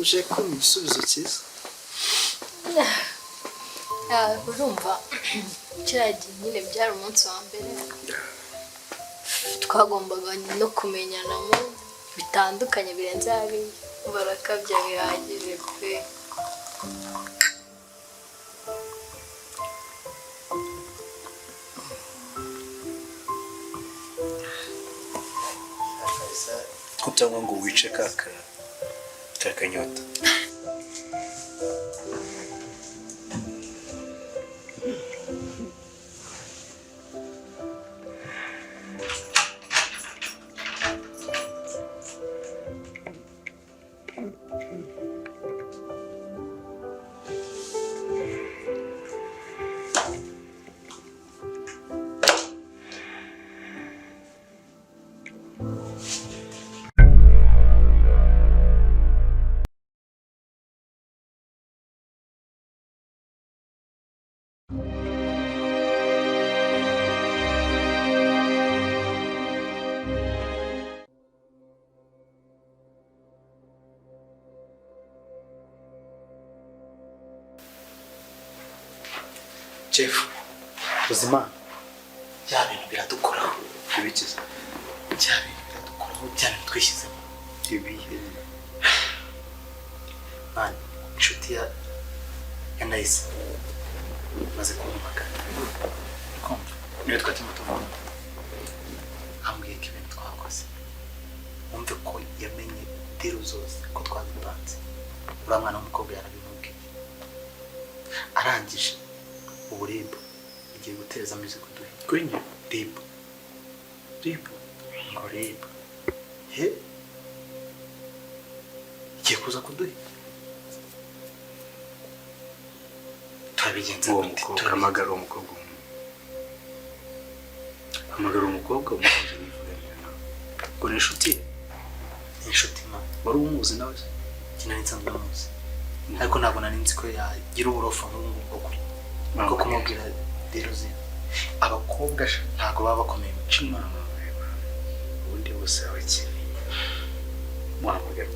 uje ko igisubizo cyiza urumva kiragiye nyine byari umunsi wa mbere twagombaga no kumenyana mu bitandukanye birenze hari barakabya bihagije pe cyangwa ngo wice kakanyota Jeff, uzima ya bintu biradukoraho ibikiza cyane biradukoraho cyane twishyizemo ibihe man inshuti ya Nice maze kumumagana kumva niyo twatumutuvuga ambwiye ko ibintu twakoze umve ko yamenye dero zose ko twazipanze uriya mwana w'umukobwa yarabimubwiye arangije uburibwe igiye guteza amize kuduha kwenye ribu ngo ribu he igiye kuza kuduha turabigenza gute hamagara umukobwa umukozi nivugana nawe ngo ni inshuti ye ni inshuti ma wari umuzi nawe kinani nsanzwe muzi ariko ntabwo nari nzi ko yagira uburofa nk'ubwo kuri ko kumubwira dero ze abakobwa ntago baba bakomeye mu cima ubundi bose abakeneye muhamagara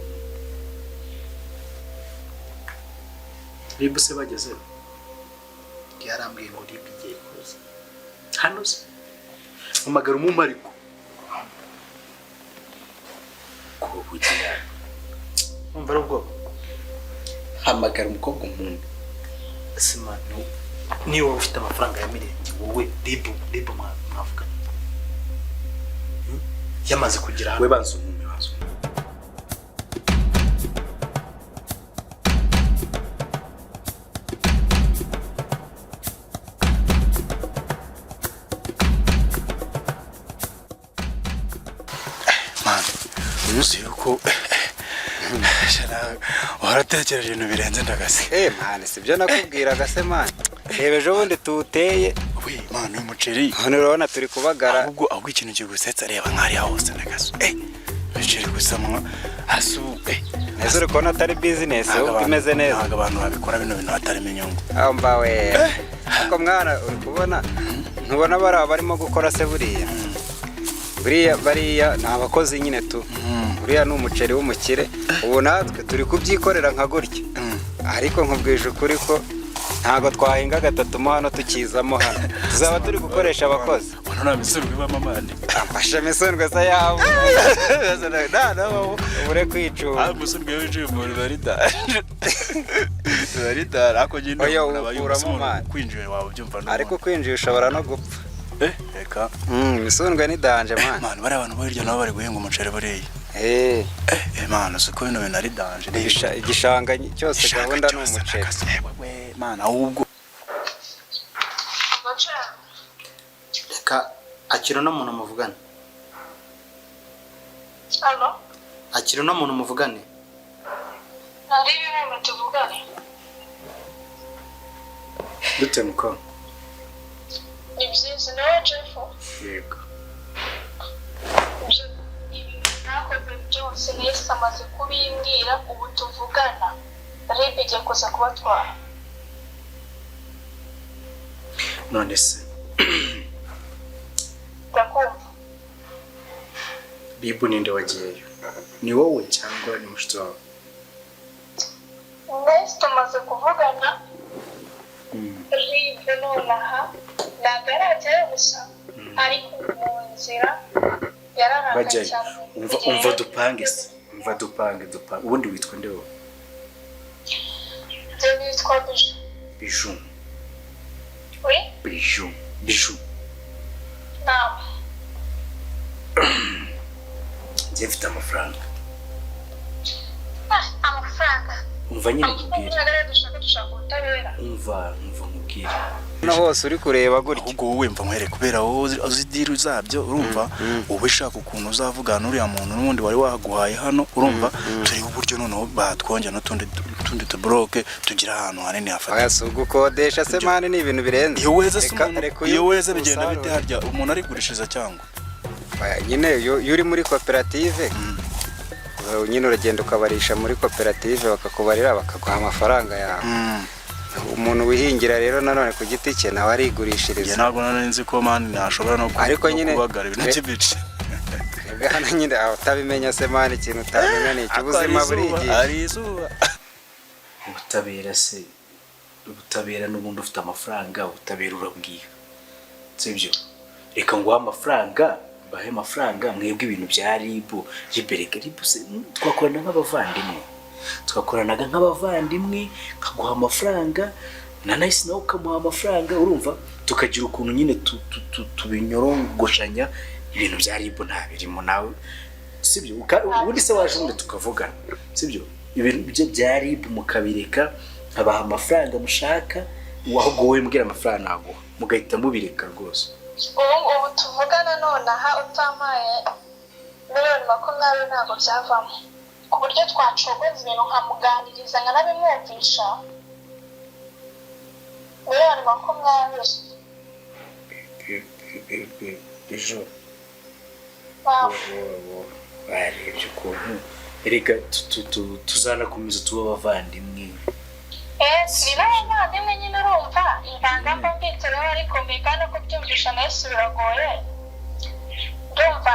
ribu se bageze yarambwiye ngo ribu igiye kuza hano se hamagara umumariko kubugira umva ari ubwoba hamagara umukobwa umuntu sima niba ufite amafaranga ya mirenge wowe ribu mwavuga yamaze kugira we banza umume uzi yuko waratekereje ibintu birenze ndagase man sibyo nakubwiraga se man ejo bundi tuteye we man umuceri hano urabona turi kubagara ahubwo ikintu kigusetsa reba nkari hose ndagaso umuceri gusamwa asu neza uri kubona atari business imeze neza ntabwo abantu babikora bino bintu batarimo inyungu mba we uko mwana uri kubona ntubona barimo gukora se buriya ni abakozi nyine tu buriya ni umuceri w'umukire ubu natwe turi kubyikorera nka gutya ariko nkubwije ukuri ko ntago twahinga gatatu mo hano tukizamo hano tuzaba turi gukoresha abakozi none misundwe bamamane amfasha misundwe se yabo ubure kwicuma musundwe w'ije mu barida ako gino kwinjira wabo byumva no ariko kwinjira ushobora no gupfa reka misundwe ni danje man bari abantu bo hirya nabo bari guhinga umuceri buriya man usuko bino bintu ari danje igishanga cyose gahunda ni umuceri man ahubwo reka akiro no muntu muvugane Allo akiro no muntu muvugane nari ibintu tuvugane dute muko ni byiza nawe Jeff yego nakoze byose nese amaze kubimbwira ubu tuvugana ribi igiye kuza kubatwara none se ndakumva ribu ninde wagiyeyo ni wowe cyangwa ni mushito wawe Nice tumaze kuvugana ribe nonaha ntabwo yarajyayo gusa ariko mu nzira yararakaye cyane. umva dupange se umva dupange ubundi witwa nde wowe? Njye nitwa Bijou. Oui? Bijou. Naam. Njye mfite amafaranga. Amafaranga. Umva nyine nkubwire. Dushaka ubutabera. Umva nkubwire. no hose uri kureba gutya. Ahubwo wowe mva nkwereke kubera wowe uzi diru zabyo urumva wowe ushaka ukuntu uzavugana uriya muntu n'ubundi wari waguhaye hano urumva turi uburyo noneho batwongera n'utundi tubroke tugira ahantu hanini hafata. Aya gukodesha se mani ni ibintu birenze. Iyo weze bigenda bite harya umuntu ari gurishiriza cyangwa? Nyine iyo uri muri koperative nyine uragenda ukabarisha muri koperative bakakubarira bakaguha amafaranga yawe. Umuntu wihingira rero nanone ku giti cye nawe arigurishiriza. Ntabwo nzi ko mani nashobora no kubagara ibintu by'ibice. Gana nyine utabimenya se mani ikintu utamenya ni cy'ubuzima burigiye. Ari izuba. Ubutabera se ubutabera n'ubundi ufite amafaranga ubutabera urabwiye. Sibyo. Reka ngo amafaranga bahe amafaranga mwebwe ibintu bya ribu jibereke ribu se twakorana nk'abavandimwe kaguha amafaranga na Nice nawe ukamuha amafaranga urumva tukagira ukuntu nyine tubinyorongoshanya ibintu bya ribu nta birimo nawe sibyo ubundi se waje ubundi tukavugana sibyo ibintu bya ribu mukabireka abaha amafaranga mushaka wahubwo wowe mbwira amafaranga nago mugahita mubireka rwose. Ubu tuvugana nonaha utamaye miliyoni 20 ntabwo byavamo ku buryo twacogoza ibintu nkamuganiriza nkanabimwumvisha miliyoni 20. Ejo barebye ukuntu erega tuzanakomeza tuba abavandimwe. Turi n'abavandimwe nyine urumva intangamba mbitse rero ariko mbikana ko byumvisha Nice biragoye ndumva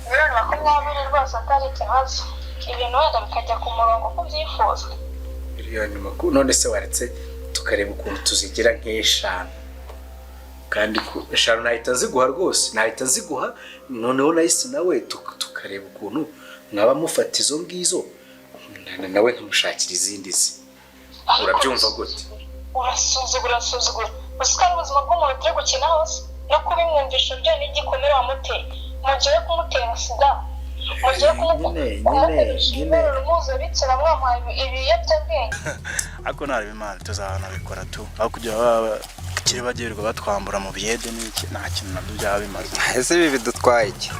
miliyoni 20 rwose atari ikibazo ibintu wenda bikajya ku murongo ko byifuza. Miliyoni 20 none se waretse tukareba ukuntu tuzigira nk'eshanu kandi eshanu nahita ziguha rwose nahita ziguha noneho Nice nawe tukareba ukuntu mwaba mufata izo ngizo nawe nkamushakira izindi ze. Urabyumva gute? Urasuzugura usikari ubuzima bw'umuntu turi gukina hose no kubimwumvisha byo n'igikomere wamuteye mugiye kumutera sida mugiye kumutera mpuzabitsina mwamuhaye ibiyobyabwenge. Ariko ntarebe imana tuzanabikora tu aho kujya kiri bagirirwa batwambura mu biyede n'iki nta kintu nabyo byaba bimaze. Ese ibi bidutwaye iki?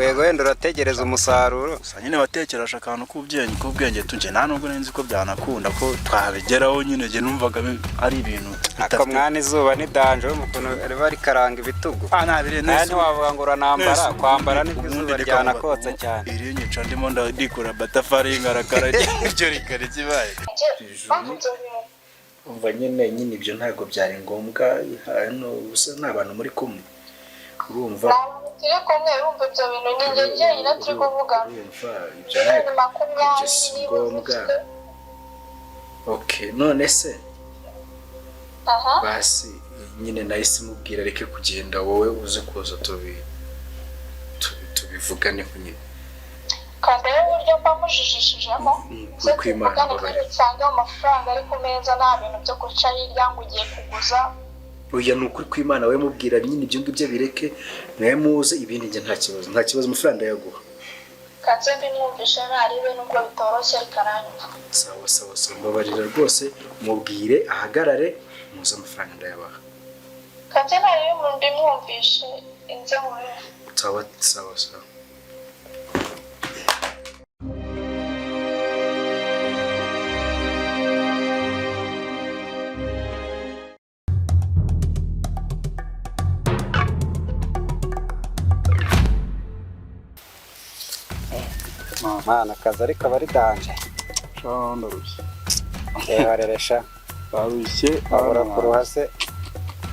Yego wenda urategereza umusaruro. Gusa nyine batekereje akantu k'ubwenge tuje nta nubwo nzi ko byanakunda ko twabigeraho nyine je numvaga ari ibintu ako mwana izuba ni danje umuntu bari karanga ibitugu. Ntabire nese wavuga ngo uranambara kwambara ni izuba ryanakotsa cyane. Iri nyica ndimo ndikora batafari ngarakara ibyo rikare kibaye. Umva nyine ibyo ntago byari ngombwa hano gusa n'abantu muri kumwe urumva turi kumwe urumva ibyo bintu ninjye njyenyine turi kuvuga ibyo ntago ngombwa. Okay none se basi nyine Nice mubwira reke kugenda wowe uze kuza tubivugane nyine kandi uburyo bamujijishijemo zo kwimana cyangwa amafaranga ari ku meza nta bintu byo guca hirya ngo ugiye kuguza. Oya nukuri kwimana we mubwira nyine ibyo ngibyo bireke mwe muze ibindi nge nta kibazo amafaranga yaguha kanze mbimwumvisha ntaribe nubwo bitoroshye rikaranyuma. Sawa mbabarira rwose mubwire ahagarare muze amafaranga ndayabaha kanze ntaribe mbimwumvishe inze muri sawa Mana kaza ariko bari danje. Ndarushye. Reresha. Barushye abura kuruha se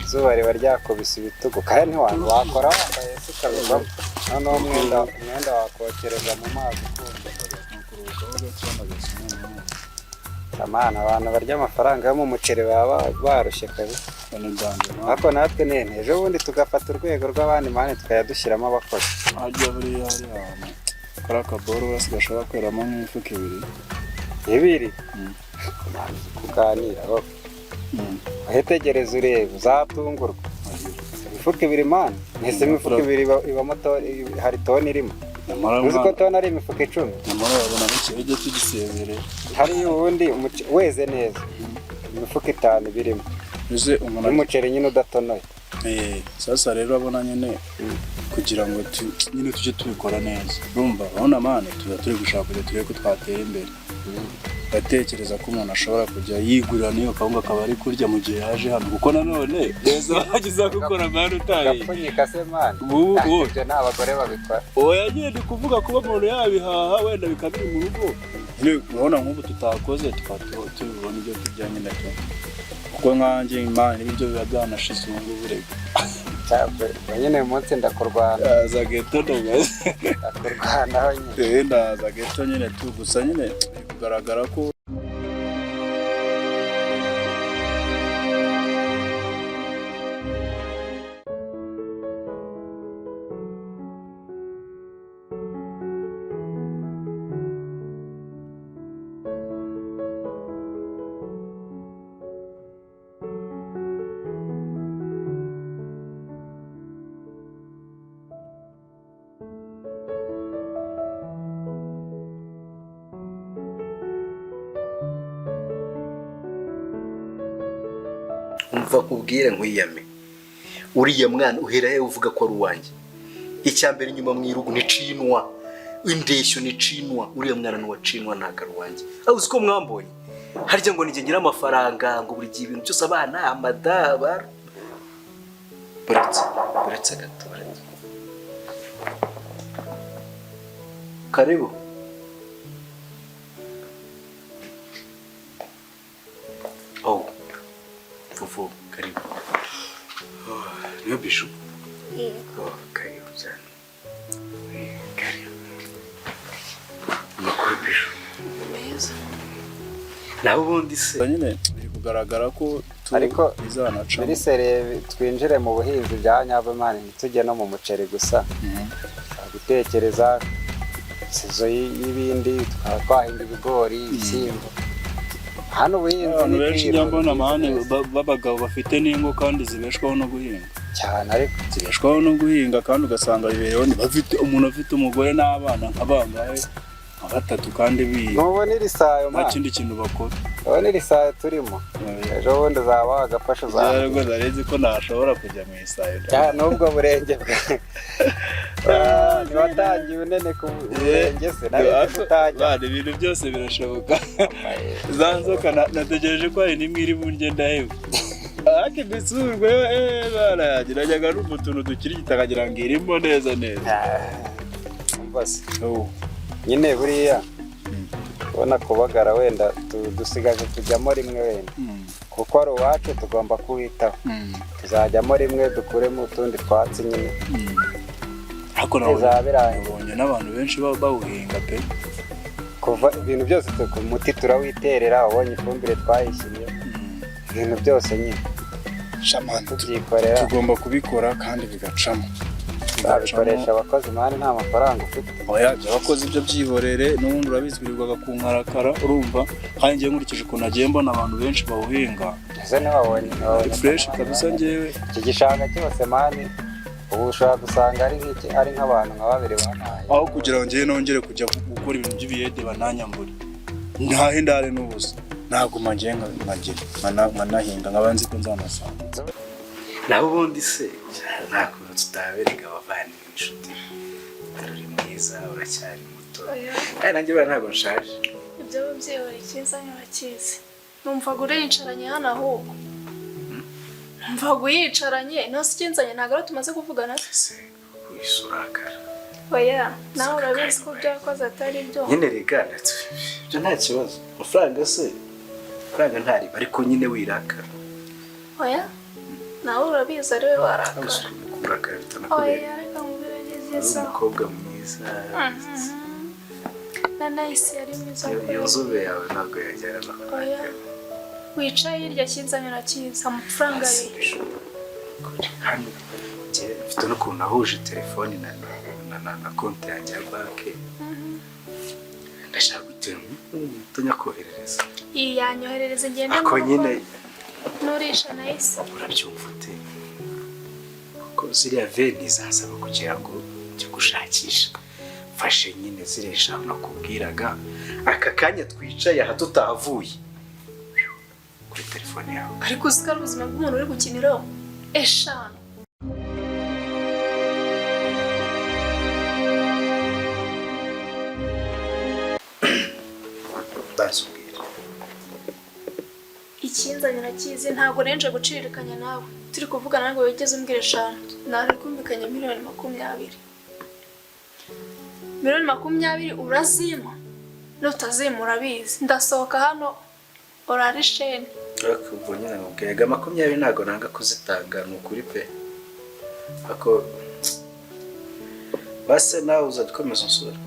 zuba riba ryakubise ibitugu kandi ntiwantu wakora wambaye se ukabivamo noneho umwenda wakokereza mu mazi kumva Amana abantu barya amafaranga yo mu muceri baba barushye kabisa. Ariko natwe nene ejo bundi tugafata urwego rw'abandi mani tukayadushyiramo abakozi. Hajya buriya hari ahantu kari akaboro urasi gashobora kweramo nk'imifuka ibiri kuganira uhitegereza ureba uzatungurwa. Imifuka ibiri mani ntese imifuka ibiri ibamo hari toni irimo. Uzi ko toni ari imifuka 10. Nyamara urabona n'ikirege tugisezereye. Hariyo ubundi weze neza imifuka 5 birimo. Umuceri nyine udatonoye. Sasa rero abona nyine kugira ngo nyine tujye tubikora neza. Urumva urabona mane turi gushaka kujya turebe ko twatera imbere. Batekereza ko umuntu ashobora kujya yigurira niyo kawunga akaba ari kurya mu gihe yaje hano kuko nanone neza bagize gukora mane utayi. Gapfunyika se mane. Ibyo n'abagore babikora. Oya nyine kuvuga kuba umuntu yabihaha wenda bikabiri mu rugo. Urabona nk'ubu tutakoze tubibona ibyo tujyanye nacyo. Kuko nkanjye imana ibyo biba byanashize ubu ngubu reka. Nyine umunsi ndakurwana. Za geto ndogaze. Ndakurwanaho nyine. Ndaza geto nyine gusa nyine kugaragara ko umva kubwire nkwiyame uriya mwana uhera ye uvuga ko ari uwanjye icyambere nyuma mwirugu ni cinwa indeshyo ni cinwa uriya mwana ni wacinwa ntago ari uwanjye uzi ko mwambonye harya ngo nige ngira amafaranga ngo buri gihe ibintu cyose abana amadaba buretse gato karibu Fufu, karibu. Niyo bishu? Karibu sana. Karibu. Makuru bishu. Meza. Naho ubundi se nyine biri kugaragara ko ariko bizanaca. Muri sere twinjire mu buhinzi bya nyabamani tujye no mu muceri gusa. Gutekereza sezo y'ibindi twahinga ibigori, ibishyimbo. Hano ubuhinzi ni benshi nyambona amahane babagabo bafite n'ingo kandi zibeshwaho no guhinga cyane ariko zibeshwaho no guhinga kandi ugasanga bibereho bafite umuntu afite umugore n'abana nk'abangahe 3 kandi nubona iri sayo nta kindi kintu bakora nubona iri sayo turimo ejo bundi uzaba agafasha uzaba rero ndarezi ko ntashobora kujya mu isayo nubwo burenge niwatangiye unene ku burenge se nawe gutangira ibintu byose birashoboka za nzoka nategereje ko hari n'imwe iri burye ndahewe ati bisurwe baragiraga n'utuntu dukiri gitakagira ngo irimo neza mbase nyine buriya ubona kubagara wenda dusigaje tujyamo rimwe wenda kuko ari uwacu tugomba kuwitaho tuzajyamo rimwe dukuremo utundi twatsi nyine ariko nabonye n'abantu benshi bawuhinga pe kuva ibintu byose ku muti turawiterera wabonye ifumbire twayishyiriye ibintu byose nyine tubyikorera tugomba kubikora kandi bigacamo babikoresha abakozi mani nta mafaranga ufite oya abakozi ibyo byihorere n'ubundi urabizi birirwaga ku nkarakara urumva kandi ngiye nkurikije ukuntu nagiye mbona abantu benshi bawuhinga ese ntiwabonye fresh kabisa njyewe iki gishanga cyose mani ubu ushobora gusanga ari nk'abantu nka 2 banaye aho kugira ngo ngiye nongere kujya gukora ibintu by'ibiyede bananyambura ntahe ndare n'ubusa ntabwo mangenga nkanahinga nk'abanzi ko nzanasanga naho ubundi se ntabwo tutabereka abavandimwe inshuti uri mwiza uracyari muto nanjye bari ntabwo nshaje ibyo byihora icyiza nyabakizi numvaga uriyicaranye hano ahubwo numvaga uyicaranye nose ikinzanye ntabwo ari tumaze kuvugana se wisurakara oya nawe urabizi ko byakoze atari byo nyine regana ibyo nta kibazo amafaranga se amafaranga ntari ariko nyine wirakara oya nawe urabizi ari we warakara kurakara bitanakubera oya reka mubirageze umukobwa mwiza na Nice yari mwiza. iyo nzobe yawe ntabwo yagera no Oya. Wicaye hirya kinzanye na kiza amafaranga ye. hano mfite n'ukuntu nahuje telefoni na konti yanjye ya banki ndashaka gutunya koherereza Iyi yanyoherereza ngende ako nyine nurisha Nice. urabyumva ute ko ziriya veni zasaba kugira ngo njye gushakisha mfashe nyine ziriya eshanu nakubwiraga aka kanya twicaye aha tutahavuye kuri telefone yawe Ariko uziko ari ubuzima bw'umuntu uri gukiniraho eshanu. bazubwira Ikinzanye na kizi ntabwo renje guciririkanya nawe. Turi kuvugana ntabwo wigeze umbwira eshanu. Nari kumvikanya miliyoni 20. Miliyoni 20 urazima. Nutazima urabizi. Ndasohoka hano orari sheni. ariko ubwo nyine mubwega 20 ntabwo nanga kuzitanga ni ukuri pe ako base nawe uzadukomeza unsura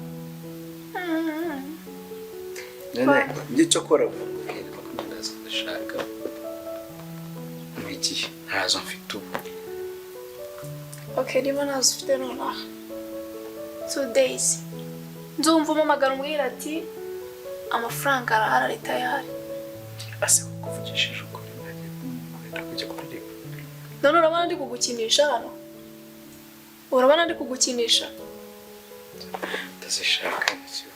nene ngicyo kora mubwira ko ndaza ndashaka igihe ntazo mfite ubu Okay, niba nazo ufite nonaha 2 days nzumva umamagara umbwira ati amafaranga arahari tayari. ase kuvugishije ukuri ndagenda kujya kuririmba None urabona ndi kugukinisha hano? Urabona ndi kugukinisha? ndazishaka nicyo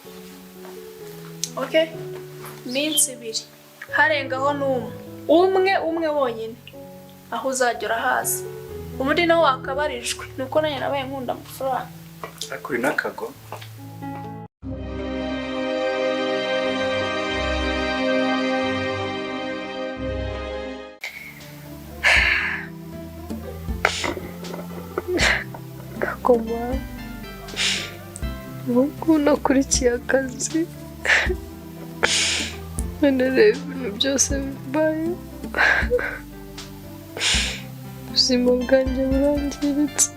Okay? Minsi 2. Harengaho umwe wonyine. Aho uzagera hasi. Ubundi nawe wakabarijwe. Nuko nanye nabaye nkunda amafaranga. akuri nakago Koma ubu nakurikiye akazi none reba ibintu byose bibaye ubuzima bwanjye burangiritse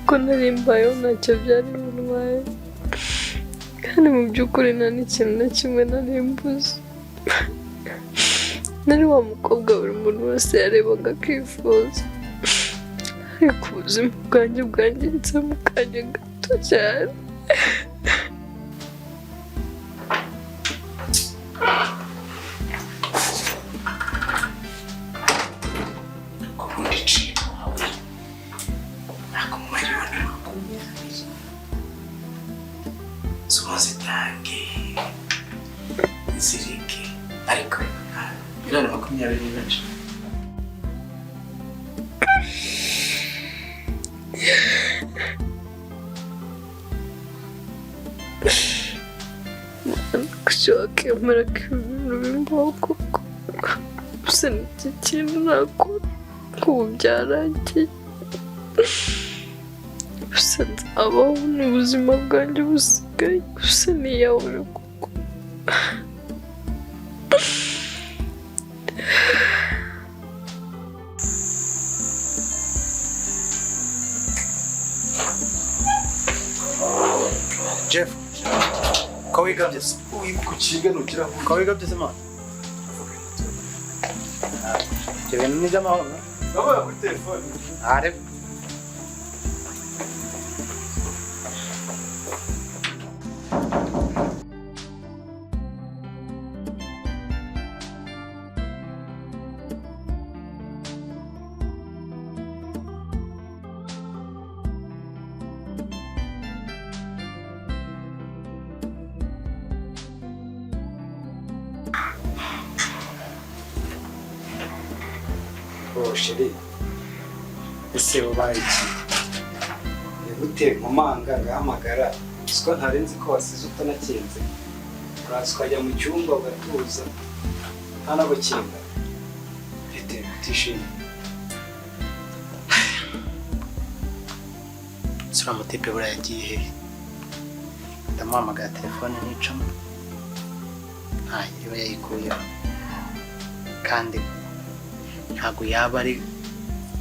ko nari mbayeho ntacyo byari bintwaye kandi mu by'ukuri nta n'ikintu na kimwe nari mbuze nari wa mukobwa buri muntu wese yarebaga akifuza ariko ubuzima bwanjye bwangiritse mu kanya gato cyane kubundi ciye wawe nako miliyoni 20 zumazitange zirike ariko miliyoni 20 ni benshi kushaka yamara ko ibintu bimbaho koko gusa n'iki kintu nakora ubu byarangiye gusa nzabaho n'ubuzima bwanjye busigaye gusa niyahura koko Jeff, ko wigabye se? kukiganukira Ko wigabye se man? Ibyo bintu ni iby'amahoro. baba kuri telefone Are Oh sheri ese ubaye iki gute mu manga ngahamagara siko ntarenze ko wasize utanakinze uraza ukajya mu cyumba ugatuza nta no gukinga mfite utishimye sura mutipe buriya yagiye hehe? Ndamuhamagara telefone nicamo ntayiriwe yayikuyeho kandi ntabwo yaba ari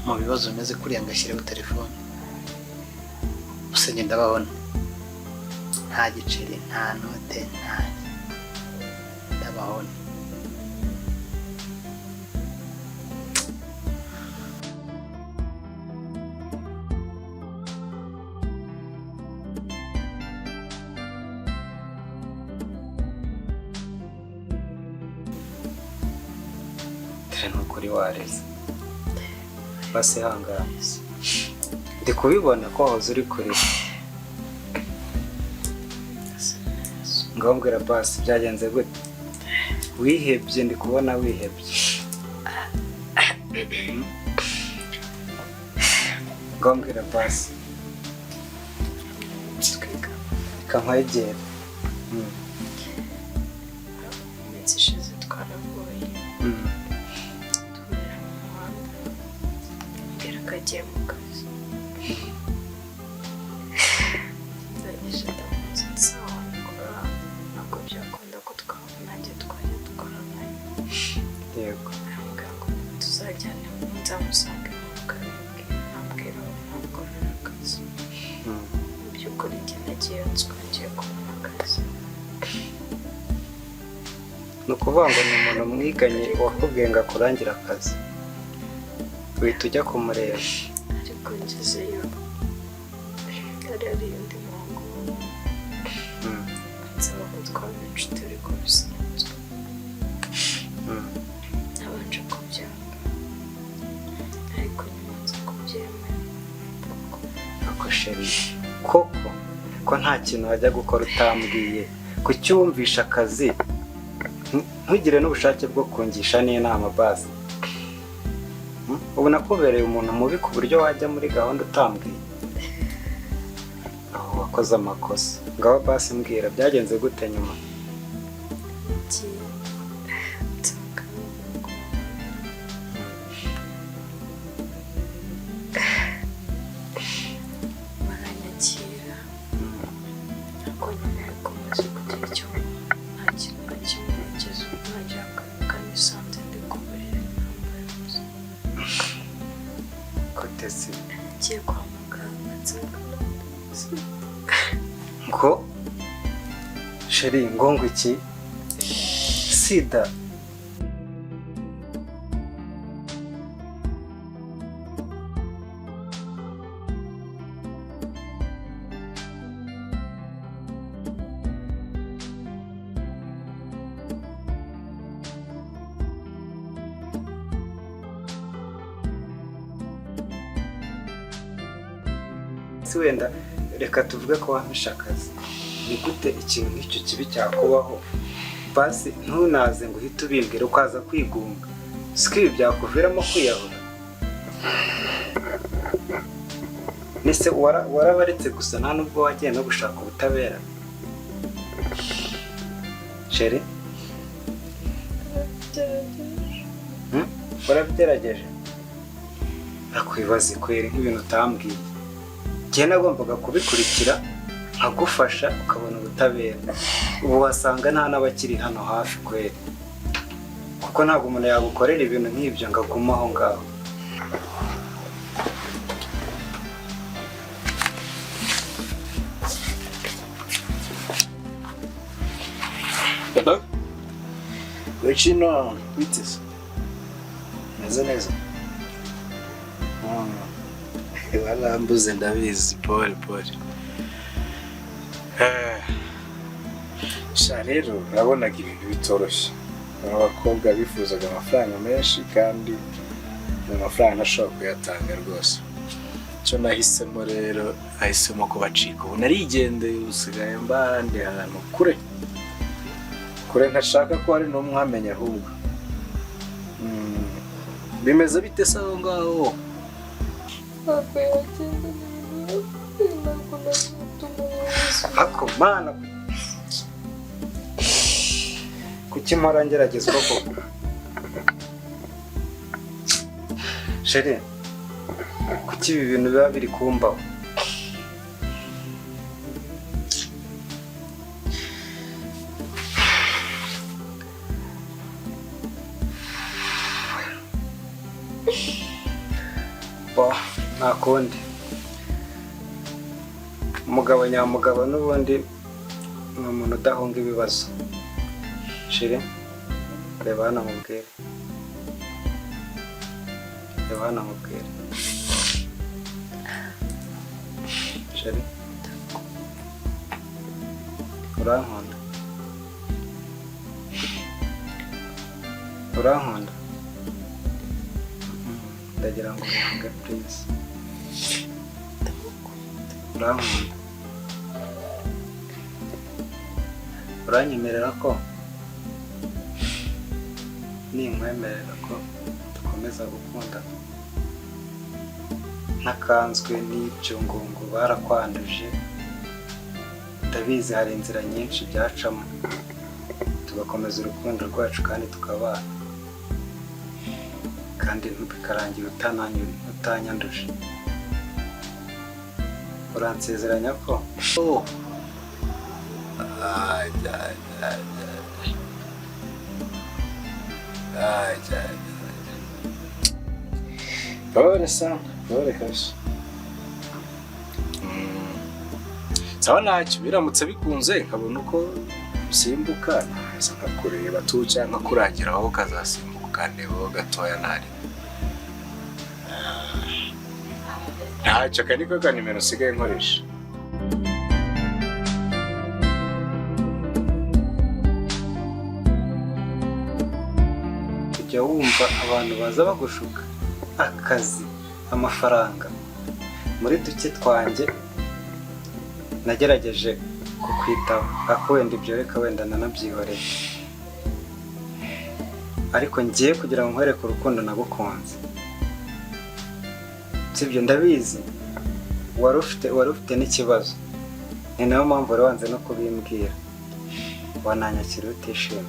mu bibazo bimeze kuriya ngashyiraho telefone gusa njye ndababona nta giceri nta note nta ndababona nukuri wareze basi hangana ndi kubibona ko wahoze uri kure ngambwira basi byagenze gute wihebye ndi kubona wihebye ngambwira basi kankwegera iminsi ishize twaragoye kagiye mu kazi ndangije ndamuzi nsawa nikora ntabwo byakunda ko nanjye twajya dukorana yego arambwira ngo tuzajyane nzamusange mu karindwi nambwira ntabwo nari akazi mu by'ukuri njye nagiye ngiye kubona akazi ni ukuvuga ngo ni umuntu mwiganye wakubwiye ngo akurangire akazi uhita ujya kumureba ariko ngezeyo yari ari undi muhungu nsaba ko twaba inshuti ariko bisanzwe nabanje kubyanga ariko nyuma nza kubyemera ako sheri koko ko nta kintu wajya gukora utambwiye kucyumvisha akazi ntugire n'ubushake bwo kungisha n'inama basi ubu nakubereye umuntu mubi ku buryo wajya muri gahunda utambwiye aho wakoze amakosa ngaho basi mbwira byagenze gute nyuma baranyakira ariko nyuma yuko maze kugira icyo nta kintu na kimwe nigeze najya kanisanze ndi ku buriri kotesi ngiye kwa muganga nsanga ngo sheri ngo iki sida wenda reka tuvuge ko wampishe akazi ni gute ikintu nk'icyo kibi cyakubaho basi ntunaze ngo uhite ubimbwira ukaza kwigunga siko ibi byakuviramo kwiyahura nese warabaretse gusa nta nubwo wagiye no gushaka ubutabera sheri warabigerageje nakwibaza ikwere nk'ibintu utambwiye njye nagombaga kubikurikira nkagufasha ukabona ubutabera ubu wasanga nta n'abakiri hano hafi kweri kuko ntabwo umuntu yagukorera ibintu nk'ibyo ngo agume aho ngaho wecino witeze meze neza warambuze ndabizi pole pole sha rero urabonaga ibintu bitoroshye abakobwa bifuzaga amafaranga menshi kandi mu mafaranga ashobora kuyatanga rwose icyo nahisemo rero nahisemo kubacika ubu narigendeye usigaye mbandi ahantu kure ntashaka ko hari n'umwamenya ahubwo bimeze bite se aho ngaho ako mana kuki mpora ngeragezwa koko sheri kuki ibi bintu biba biri kumbaho nta kundi umugabo nyamugabo n'ubundi ni umuntu udahunga ibibazo. Shiri reba hano mubwire, reba hano mubwire. Shiri urankunda, urankunda? Ndagira ngo uvuge please. Urankunda? Uranyemerera ko ninkwemerera ko dukomeza gukunda ntakanzwe n'ibyo ngo barakwanduje? Ndabizi hari inzira nyinshi byacamo tugakomeza urukundo rwacu kandi tukabana, kandi bikarangira utanyanduje. Uransezeranya ko? Pole sana, pole kabisa. Sawa ntacyo, biramutse bikunze nkabona uko usimbuka naza nkakureba tu cyangwa kurangira aho ukazasimbuka ukandebaho gatoya ntari. Ntacyo kandi ko ka nimero usigaye nkoresha. Ujya wumva abantu baza bagushuka akazi, amafaranga. Muri duke twanjye nagerageje kukwitaho, ako wenda ibyo reka wenda nanabyihoreye, ariko ngiye kugira ngo nkwereke urukundo nagukunze. Sibyo, ndabizi wari ufite n'ikibazo, ni nayo mpamvu wari wanze no kubimbwira, wananyakira utishimye.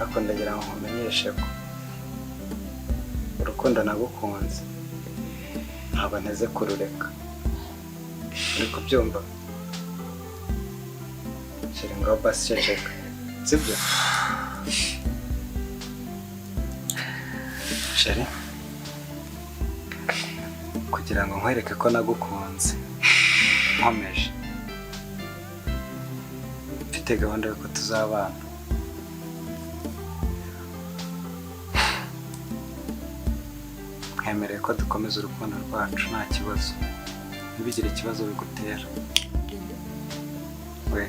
Ariko ndagira ngo nkumenyeshe ko urukundo nagukunze ntabwo nteze kurureka. Uri kubyumva? Shira ngaho basi ceceka, sibyo? Shari, kugira ngo nkwereke ko nagukunze nkomeje, mfite gahunda yuko tuzabana. Nkemereye ko dukomeza urukundo rwacu nta kibazo, ntibigire ikibazo bigutera. We